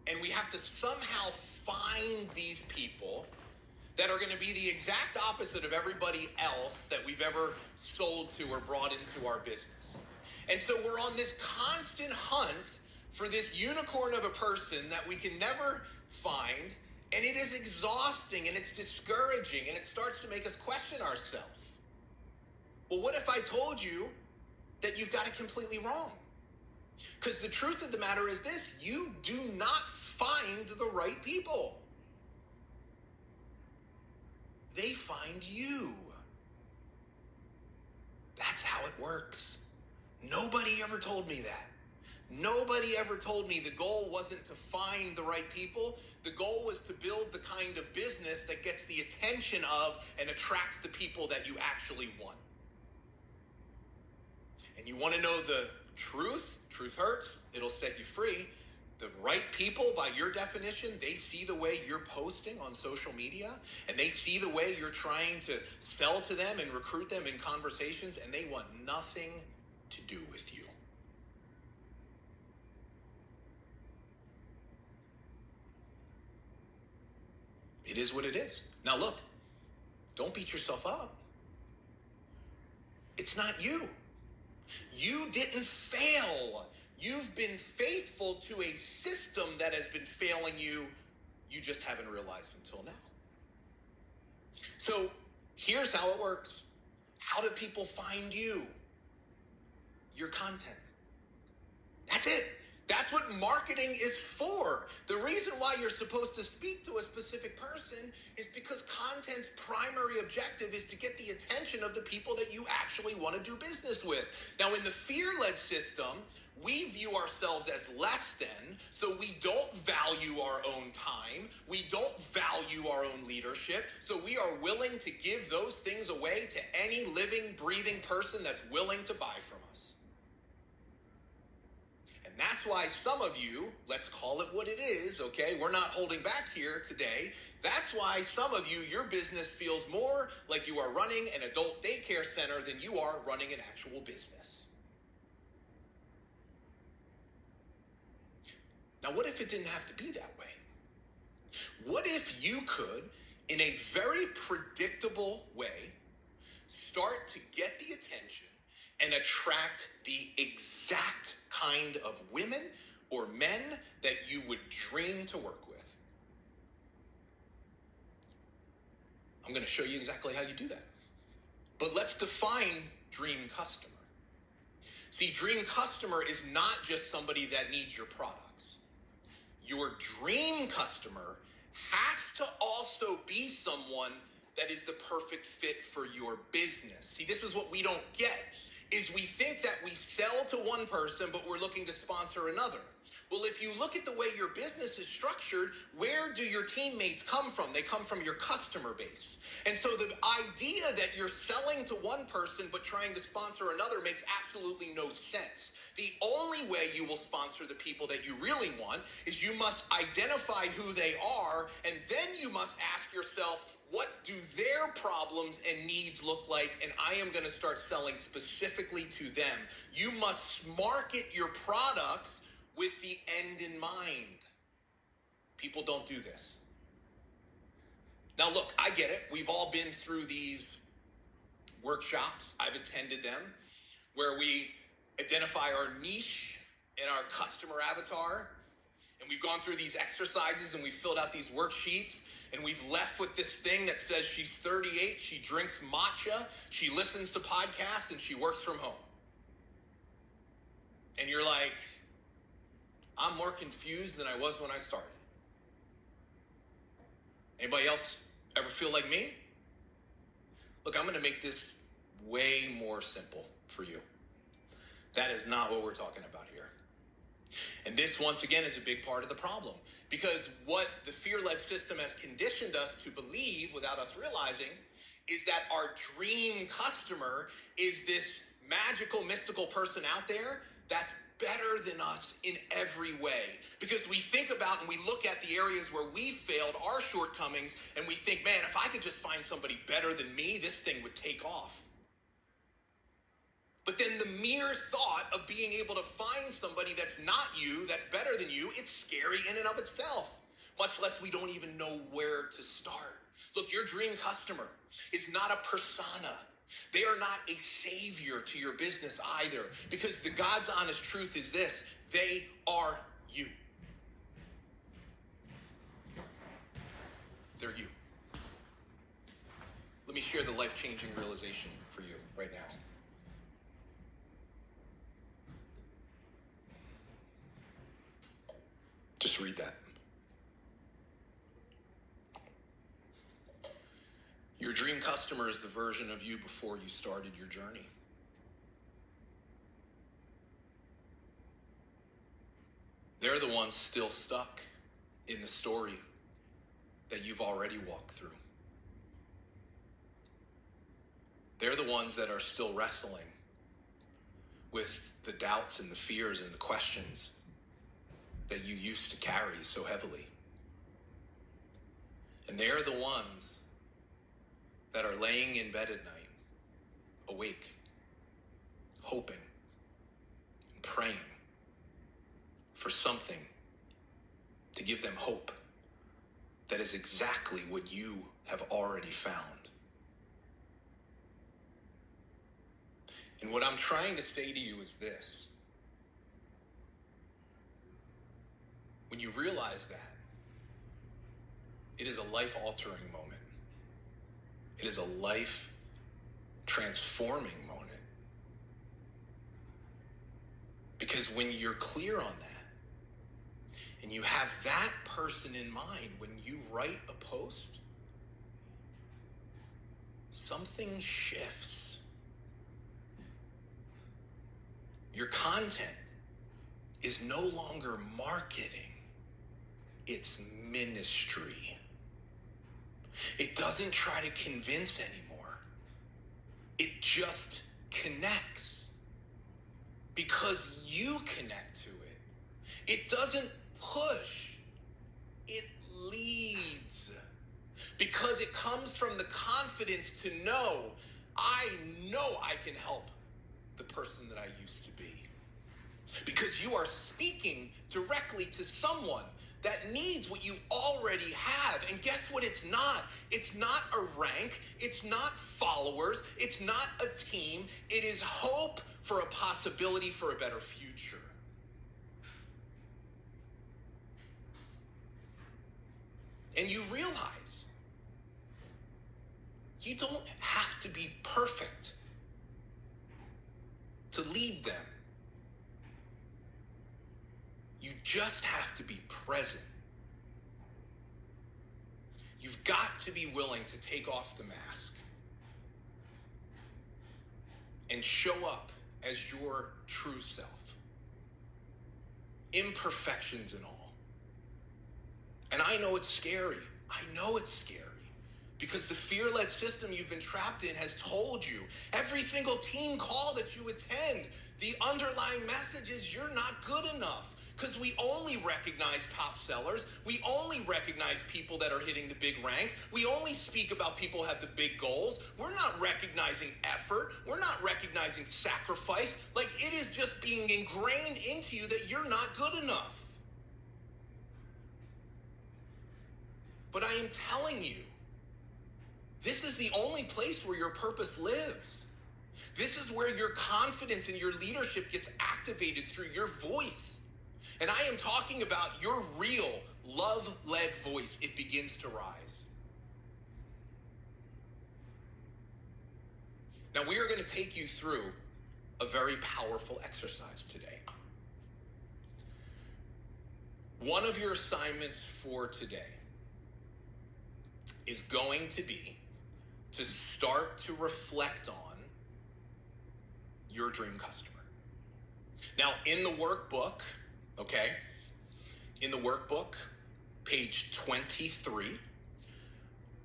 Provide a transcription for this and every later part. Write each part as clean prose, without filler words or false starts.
And we have to somehow find these people that are going to be the exact opposite of everybody else that we've ever sold to or brought into our business. And so we're on this constant hunt for this unicorn of a person that we can never find, and it is exhausting and it's discouraging, and it starts to make us question ourselves. Well, what if I told you that you've got it completely wrong? Because the truth of the matter is this: you do not find the right people. They find you. That's how it works. Nobody ever told me that. Nobody ever told me the goal wasn't to find the right people. The goal was to build the kind of business that gets the attention of and attracts the people that you actually want. And you want to know the truth? Truth hurts. It'll set you free. The right people, by your definition, they see the way you're posting on social media, and they see the way you're trying to sell to them and recruit them in conversations, and they want nothing to do with you. It is what it is. Now look, don't beat yourself up. It's not you. You didn't fail. You've been faithful to a system that has been failing you. You just haven't realized until now. So here's how it works. How do people find you? Your content. That's it. That's what marketing is for. The reason why you're supposed to speak to a specific person is because content's primary objective is to get the attention of the people that you actually want to do business with. Now, in the fear-led system, we view ourselves as less than, so we don't value our own time. We don't value our own leadership. So we are willing to give those things away to any living, breathing person that's willing to buy from us. And that's why some of you, let's call it what it is, okay? We're not holding back here today. That's why some of you, your business feels more like you are running an adult daycare center than you are running an actual business. Now, what if it didn't have to be that way? What if you could, in a very predictable way, start to get the attention and attract the exact kind of women or men that you would dream to work with? I'm going to show you exactly how you do that. But let's define dream customer. See, dream customer is not just somebody that needs your products. Your dream customer has to also be someone that is the perfect fit for your business. See, this is what we don't get, is we think that we sell to one person, but we're looking to sponsor another. Well, if you look at the way your business is structured, where do your teammates come from? They come from your customer base. And so the idea that you're selling to one person but trying to sponsor another makes absolutely no sense. The only way you will sponsor the people that you really want is you must identify who they are, and then you must ask yourself, what do their problems and needs look like? And I am going to start selling specifically to them. You must market your products with the end in mind. People don't do this. Now, look, I get it. We've all been through these workshops. I've attended them, where we identify our niche and our customer avatar. And we've gone through these exercises and we've filled out these worksheets. And we've left with this thing that says she's 38, she drinks matcha, she listens to podcasts, and she works from home. And you're like, I'm more confused than I was when I started. Anybody else ever feel like me? Look, I'm going to make this way more simple for you. That is not what we're talking about here. And this, once again, is a big part of the problem. Because what the fear-led system has conditioned us to believe, without us realizing, is that our dream customer is this magical, mystical person out there that's better than us in every way. Because we think about and we look at the areas where we failed, our shortcomings, and we think, man, if I could just find somebody better than me, this thing would take off. But then the mere thought of being able to find somebody that's not you, that's better than you, it's scary in and of itself. Much less we don't even know where to start. Look, your dream customer is not a persona. They are not a savior to your business either, because the God's honest truth is this: they are you. They're you. Let me share the life-changing realization for you right now. Just read that. Your dream customer is the version of you before you started your journey. They're the ones still stuck in the story that you've already walked through. They're the ones that are still wrestling with the doubts and the fears and the questions that you used to carry so heavily. And they're the ones that are laying in bed at night, awake, hoping, and praying for something to give them hope that is exactly what you have already found. And what I'm trying to say to you is this: when you realize that, it is a life-altering moment. It is a life-transforming moment. Because when you're clear on that, and you have that person in mind when you write a post, something shifts. Your content is no longer marketing, it's ministry. It doesn't try to convince anymore. It just connects because you connect to it. It doesn't push, it leads, because it comes from the confidence to know I can help the person that I used to be. Because you are speaking directly to someone that needs what you already have. And guess what it's not? It's not a rank. It's not followers. It's not a team. It is hope for a possibility for a better future. And you realize you don't have to be perfect to lead them. You just have to be present. You've got to be willing to take off the mask and show up as your true self. Imperfections and all. And I know it's scary. I know it's scary. Because the fear-led system you've been trapped in has told you, every single team call that you attend, the underlying message is you're not good enough. Because we only recognize top sellers. We only recognize people that are hitting the big rank. We only speak about people who have the big goals. We're not recognizing effort. We're not recognizing sacrifice. Like, it is just being ingrained into you that you're not good enough. But I am telling you, this is the only place where your purpose lives. This is where your confidence and your leadership gets activated through your voice. And I am talking about your real love-led voice. It begins to rise. Now, we are going to take you through a very powerful exercise today. One of your assignments for today is going to be to start to reflect on your dream customer. Now, in the workbook, in the workbook, page 23,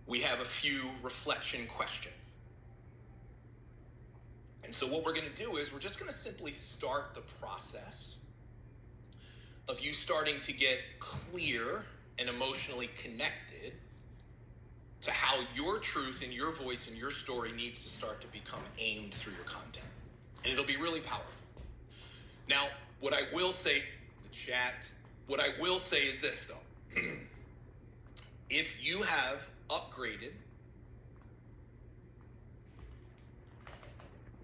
we have a few reflection questions. And so what we're going to do is we're just going to simply start the process of you starting to get clear and emotionally connected to how your truth and your voice and your story needs to start to become aimed through your content. And it'll be really powerful. Now, what I will say, the chat, what I will say is this, though. If you have upgraded